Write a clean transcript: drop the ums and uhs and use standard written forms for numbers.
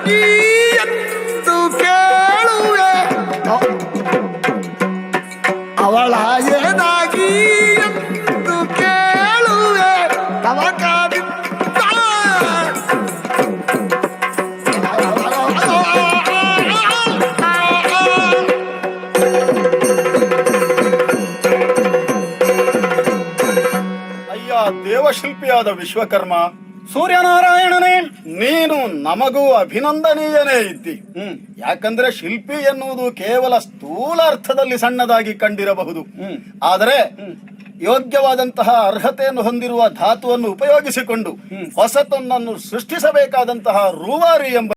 ಏನಾಗಿ ಎಂದು ಕೇಳುವೆ ಅವಳ ಏನಾಗಿ ಎಂದು ಕೇಳುವೆ ತವಕಾದಿಂದ ಅಯ್ಯ ದೇವಶಿಲ್ಪಿಯಾದ ವಿಶ್ವಕರ್ಮ, ಸೂರ್ಯನಾರಾಯಣನೇ, ನೀನು ನಮಗೂ ಅಭಿನಂದನೀಯನೇ ಇದ್ದಿ. ಯಾಕಂದ್ರೆ ಶಿಲ್ಪಿ ಎನ್ನುವುದು ಕೇವಲ ಸ್ಥೂಲ ಅರ್ಥದಲ್ಲಿ ಸಣ್ಣದಾಗಿ ಕಂಡಿರಬಹುದು. ಆದರೆ ಯೋಗ್ಯವಾದಂತಹ ಅರ್ಹತೆಯನ್ನು ಹೊಂದಿರುವ ಧಾತುವನ್ನು ಉಪಯೋಗಿಸಿಕೊಂಡು ಹೊಸತನನ್ನು ಸೃಷ್ಟಿಸಬೇಕಾದಂತಹ ರೂವಾರಿ ಎಂಬ